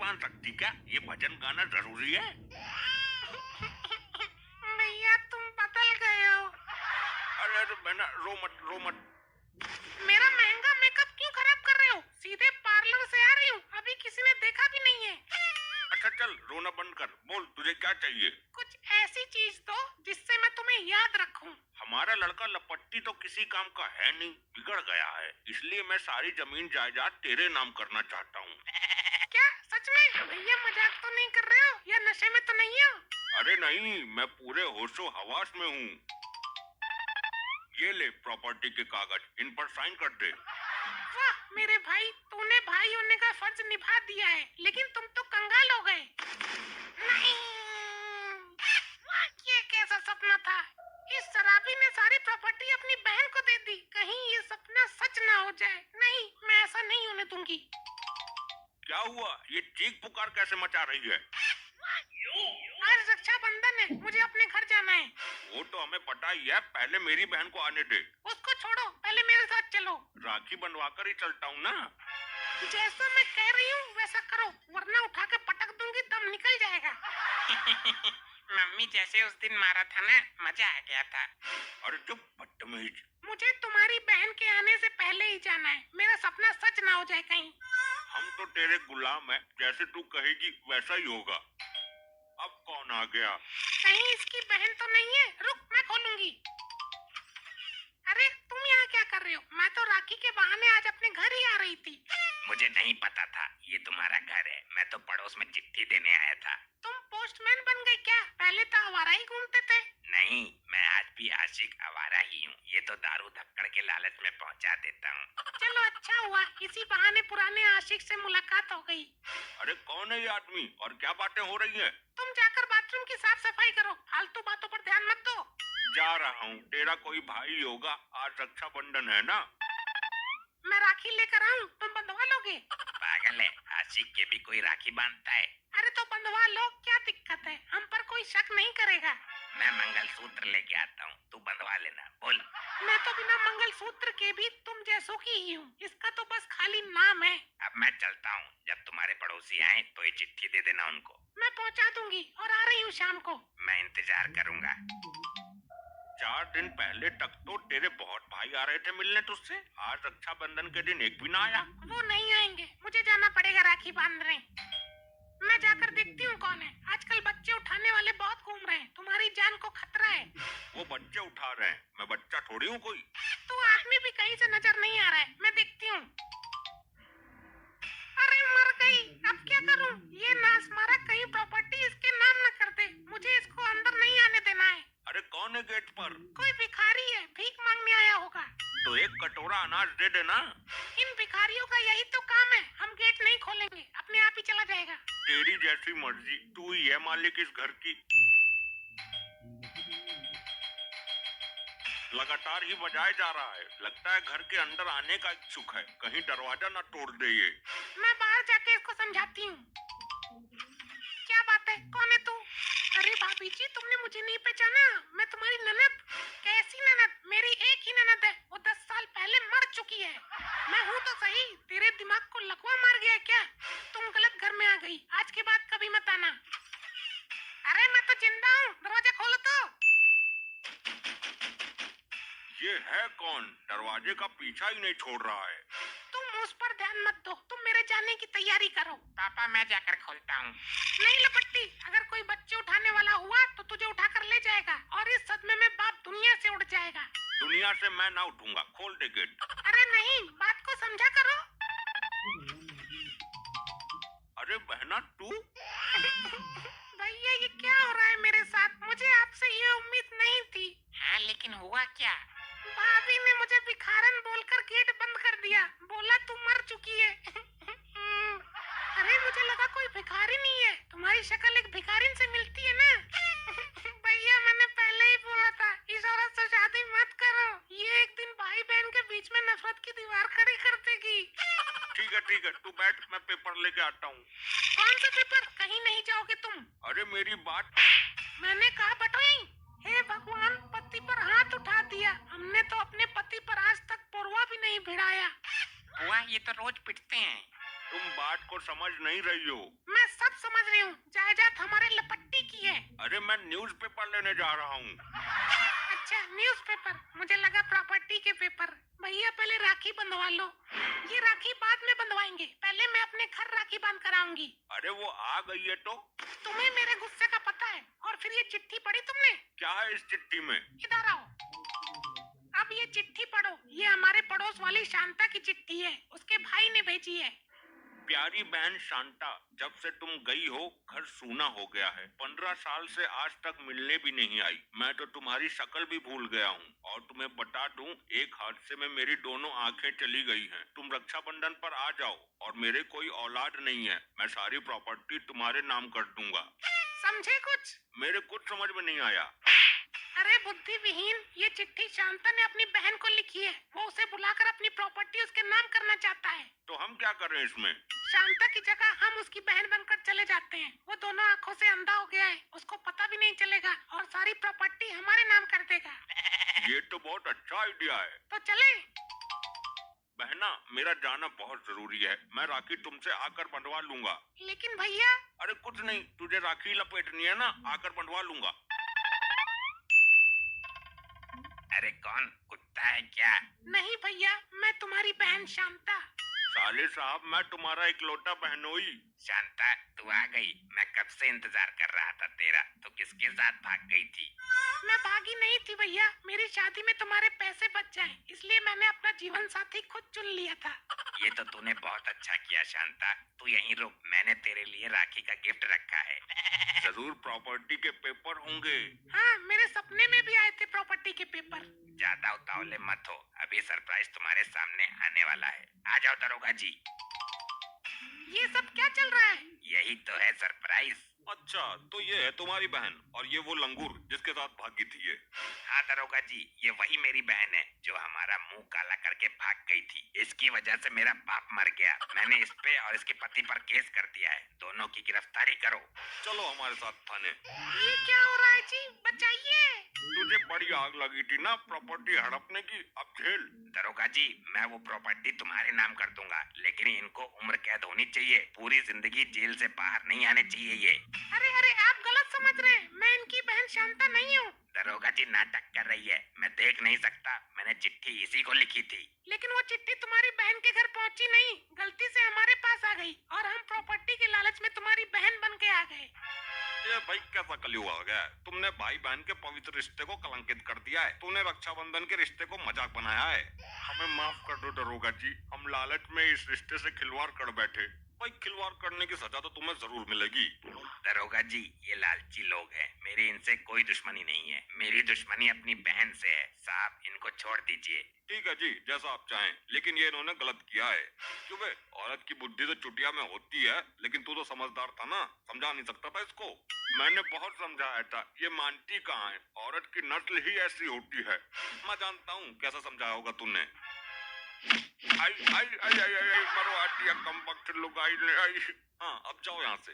बांध सकती क्या? ये भजन गाना जरूरी है? भैया तुम बदल गए हो। अरे अरे बहना, रो मत रो मत। मेरा महंगा मेकअप क्यों खराब कर रहे हो? सीधे पार्लर से आ रही हूँ, अभी किसी ने देखा भी नहीं है। अच्छा चल रोना बंद कर, बोल तुझे क्या चाहिए? कुछ ऐसी चीज दो जिससे मैं तुम्हें याद रखूं। हमारा लड़का लपट्टी तो किसी काम का है नहीं, बिगड़ गया है, इसलिए मैं सारी जमीन जायदाद तेरे नाम करना चाहता हूँ। क्या सच में? भैया मजाक तो नहीं कर रहे हो या नशे में तो नहीं हो? अरे नहीं, मैं पूरे होशो हवास में हूँ। ये ले प्रॉपर्टी के कागज, इन पर साइन कर दे। वाह मेरे भाई, तूने भाई होने का फर्ज निभा दिया है, लेकिन तुम तो कंगाल हो गए। नहीं, ये कैसा सपना था? इस शराबी ने सारी प्रॉपर्टी अपनी बहन को दे दी, कहीं ये सपना सच ना हो जाए। नहीं, मैं ऐसा नहीं होने दूंगी। क्या हुआ? ये चीख पुकार कैसे मचा रही है? आज रक्षाबंधन है, मुझे अपने घर जाना है। वो तो हमें पता ही है, पहले मेरी बहन को आने दे। उसको छोड़ो, पहले मेरे साथ चलो। राखी बनवा कर ही चलता हूँ ना। जैसा मैं कह रही हूँ वैसा करो, वरना उठा के पटक दूंगी, दम निकल जाएगा। मम्मी जैसे उस दिन मारा था ना, मजा आ गया था। अरे चुप बदतमीज। मुझे तुम्हारी बहन के आने से पहले ही जाना है, मेरा सपना सच ना हो जाए कहीं। हम तो तेरे गुलाम हैं, जैसे तू कहेगी वैसा ही होगा। अब कौन आ गया? कहीं इसकी बहन तो नहीं है? रुक, मैं खोलूंगी। अरे तुम यहाँ क्या कर रहे हो? मैं तो राखी के बहाने आज अपने घर ही आ रही थी। मुझे नहीं पता था ये तुम्हारा घर है, मैं तो पड़ोस में चिट्ठी देने आया था। तुम पोस्टमैन बन गए क्या? पहले तो आवारा ही घूमते थे। नहीं, मैं आज भी आशिक आवारा ही हूँ, ये तो दारू धक्कड़ के लालच में पहुँचा देता हूँ। चलो अच्छा हुआ, इसी बहाने पुराने आशिक से मुलाकात हो गई। अरे कौन है ये आदमी और क्या बातें हो रही हैं? तुम जाकर बाथरूम की साफ सफाई करो, फालतू बातों पर ध्यान मत दो। जा रहा हूँ, तेरा कोई भाई होगा, आज रक्षाबंधन है ना। मैं राखी लेकर आऊं, तुम बंधवा लोगे? पागल है, आशिक के भी कोई राखी बांधता है। अरे तो बंधवा लो, क्या दिक्कत है? हम पर कोई शक नहीं करेगा। मैं मंगलसूत्र लेके आता हूँ, तू बंधवा लेना। बोल। मैं तो बिना मंगलसूत्र के भी तुम जैसों की ही हूँ, इसका तो बस खाली नाम है। अब मैं चलता हूँ, जब तुम्हारे पड़ोसी आए तो ये चिट्ठी दे देना उनको। मैं पहुँचा दूंगी और आ रही हूँ शाम को। मैं इंतजार करूंगा। 4 दिन पहले तक तो तेरे बहुत भाई आ रहे थे मिलने तुझसे, आज रक्षाबंधन के दिन एक भी ना आया। वो नहीं आएंगे, मुझे जाना पड़ेगा राखी बांधने। मैं जाकर देखती हूँ कौन है। आजकल बच्चे उठाने वाले बहुत घूम रहे हैं, तुम्हारी जान को खतरा है। वो बच्चे उठा रहे हैं, मैं बच्चा थोड़ी हूँ कोई। तो आदमी भी कहीं से नजर नहीं आ रहा है, मैं देखती हूँ। अरे मर गई, अब क्या करूँ? ये नास मारा, कहीं प्रॉपर्टी इसके नाम न कर दे। मुझे इसको अंदर नहीं आने देना है। अरे कौन है गेट पर? कोई भिखारी है, भीख मांगने आया होगा। तो एक कटोरा अनाज दे देना। इन भिखारियों का यही तो काम है, हम गेट नहीं खोलेंगे, अपने आप ही चला जाएगा। तेरी जैसी मर्जी, तू ही है मालिक इस घर की। लगातार ही बजाया जा रहा है, लगता है घर के अंदर आने का इच्छुक है, कहीं दरवाजा ना तोड़ दे ये। मैं बाहर जाके इसको समझाती हूँ। क्या बात है, कौन है तू? अरे भाभी जी, तुमने मुझे नहीं पहचाना? मैं तुम्हारी ननद। कैसी ननद? मेरी एक ही ननद है, वो 10 साल पहले मर चुकी है। मैं हूँ तो सही, तेरे दिमाग को लकवा मार गया क्या? तुम गलत घर में आ गई, आज के बाद कभी मत आना। अरे मैं तो जिंदा हूँ, दरवाजा खोलो तो। ये है कौन? दरवाजे का पीछा ही नहीं छोड़ रहा है। तुम उस पर ध्यान मत दो, तुम मेरे जाने की तैयारी करो। पापा मैं जाकर खोलता हूँ। नहीं लपट्टी, अगर कोई बच्चे उठाने वाला हुआ तो तुझे उठाकर ले जाएगा और इस सदमे में बाप दुनिया से उड़ जाएगा। दुनिया से मैं ना उठूंगा, खोल दे गेट। अरे नहीं, बात को समझा करो। अरे बहना तू? भैया ये क्या हो रहा है मेरे साथ? मुझे आपसे ये उम्मीद नहीं थी। हाँ लेकिन हुआ क्या? भाभी ने मुझे भिखारन बोलकर गेट बंद कर दिया, बोला तू मर चुकी है। अरे मुझे लगा कोई भिखारी नहीं है, तुम्हारी शक्ल एक भिखारिन से मिलती है ना। भैया मैंने पहले ही बोला था, इस औरत से शादी मत करो, ये एक दिन भाई बहन के बीच में नफरत की दीवार खड़ी कर देगी। ठीक है, तू बैठ, मैं पेपर लेके आता हूँ। कौन सा पेपर? कहीं नहीं जाओगे तुम। अरे मेरी बात। मैंने कहा बटोई। हे भगवान, पति पर हाथ उठा दिया। हमने तो अपने पति पर आज तक पोरवा भी नहीं भिड़ाया। हुआ, ये तो रोज पिटते हैं। तो तुम बात को समझ नहीं रही हो। मैं सब समझ रही हूँ, जायदाद हमारे लपट्टी की है। अरे मैं न्यूज़पेपर लेने जा रहा हूँ। अच्छा, न्यूज़पेपर, मुझे लगा प्रॉपर्टी के पेपर। भैया पहले राखी बंधवा लो। ये राखी बाद में बंधवाएंगे, पहले मैं अपने घर राखी बांध कर आऊंगी। अरे वो आ गई है तो। तुम्हें मेरे गुस्से का पता है। और फिर ये चिट्ठी पढ़ी तुमने? क्या है इस चिट्ठी में? इधर आओ। अब ये चिट्ठी पढ़ो। ये हमारे पड़ोस वाली शांता की चिट्ठी है, उसके भाई ने भेजी है। प्यारी बहन शांता, जब से तुम गई हो घर सूना हो गया है। 15 साल से आज तक मिलने भी नहीं आई। मैं तो तुम्हारी शक्ल भी भूल गया हूँ। और तुम्हें बता दूं, एक हादसे में मेरी दोनों आंखें चली गई हैं। तुम रक्षाबंधन पर आ जाओ। और मेरे कोई औलाद नहीं है। मैं सारी प्रॉपर्टी तुम्हारे नाम कर दूंगा। समझे कुछ? मेरे कुछ समझ में नहीं आया। अरे बुद्धि विहीन, ये चिट्ठी शांता ने अपनी बहन को लिखी है। वो उसे बुलाकर अपनी प्रॉपर्टी उसके नाम करना चाहता है। तो हम क्या करें इसमें? शांता की जगह हम उसकी बहन बनकर चले जाते हैं। वो दोनों आंखों से अंधा हो गया है, उसको पता भी नहीं चलेगा और सारी प्रॉपर्टी हमारे नाम कर देगा। ये तो बहुत अच्छा आइडिया है। तो चले? बहना, मेरा जाना बहुत जरूरी है। मैं राखी तुमसे आकर बंधवा लूंगा। लेकिन भैया। अरे कुछ नहीं, तुझे राखी लपेटनी है ना, आकर बंधवा लूंगा। अरे कौन, कुत्ता है क्या? नहीं भैया, मैं तुम्हारी बहन शांता। साले साहब, मैं तुम्हारा इकलौता बहनोई। शांता, तू आ गई। मैं कब से इंतजार कर रहा था तेरा। तू किसके साथ भाग गई थी? मैं भागी नहीं थी भैया, मेरी शादी में तुम्हारे पैसे बच जाए, इसलिए मैंने अपना जीवन साथी खुद चुन लिया था। ये तो तूने बहुत अच्छा किया शांता। तू यहीं रुक, मैंने तेरे लिए राखी का गिफ्ट रखा है। जरूर प्रॉपर्टी के पेपर होंगे। हाँ, मेरे सपने में भी आए थे प्रॉपर्टी के पेपर। ज्यादा उतावले मत हो, अभी सरप्राइज तुम्हारे सामने आने वाला है। आ जाओ दरोगा जी। ये सब क्या चल रहा है? यही तो है सरप्राइज। अच्छा, तो ये है तुम्हारी बहन और ये वो लंगूर जिसके साथ भागी थी ये। हाँ दरोगा जी, ये वही मेरी बहन है जो हमारा मुंह काला करके भाग गई थी। इसकी वजह से मेरा बाप मर गया। मैंने इस पे और इसके पति पर केस कर दिया है। दोनों की गिरफ्तारी करो। चलो हमारे साथ थाने। ये क्या हो रहा है जी? बचाइए। तुझे बड़ी आग लगी थी ना प्रॉपर्टी हड़पने की, अब झेल। दरोगा जी, मैं वो प्रॉपर्टी तुम्हारे नाम कर दूंगा, लेकिन इनको उम्र कैद होनी चाहिए। पूरी जिंदगी जेल से बाहर नहीं आने चाहिए ये। अरे अरे, आप गलत समझ रहे हैं। मैं इनकी बहन शांता नहीं हूँ। दरोगा जी नाटक कर रही है, मैं देख नहीं सकता। मैंने चिट्ठी इसी को लिखी थी। लेकिन वो चिट्ठी तुम्हारी बहन के घर पहुँची नहीं, गलती से हमारे पास आ गई और हम प्रॉपर्टी के लालच में तुम्हारी बहन बन के आ गए। ये भाई कैसा कलयुग आ गया है? तुमने भाई बहन के पवित्र रिश्ते को कलंकित कर दिया है। तूने रक्षाबंधन के रिश्ते को मजाक बनाया है। हमें माफ कर दो दरोगा जी, हम लालच में इस रिश्ते से खिलवाड़ कर बैठे। भाई, खिलवाड़ करने की सजा तो तुम्हें जरूर मिलेगी। दरोगा जी, ये लालची लोग हैं। मेरी इनसे कोई दुश्मनी नहीं है। मेरी दुश्मनी अपनी बहन से है। साहब, इनको छोड़ दीजिए। ठीक है जी, जैसा आप चाहें, लेकिन ये इन्होंने गलत किया है। क्यों बे, औरत की बुद्धि तो चुटिया में होती है, लेकिन तू तो समझदार था ना, समझा नहीं सकता था इसको। मैंने बहुत समझाया था, ये मानती कहाँ है। औरत की नस्ल ही ऐसी होती है। मैं जानता हूँ कैसा समझाया होगा तूने। आई आई आई आई आई, मरो आटी कम वक्त लुगाई ने आई। हाँ, अब जाओ यहाँ से।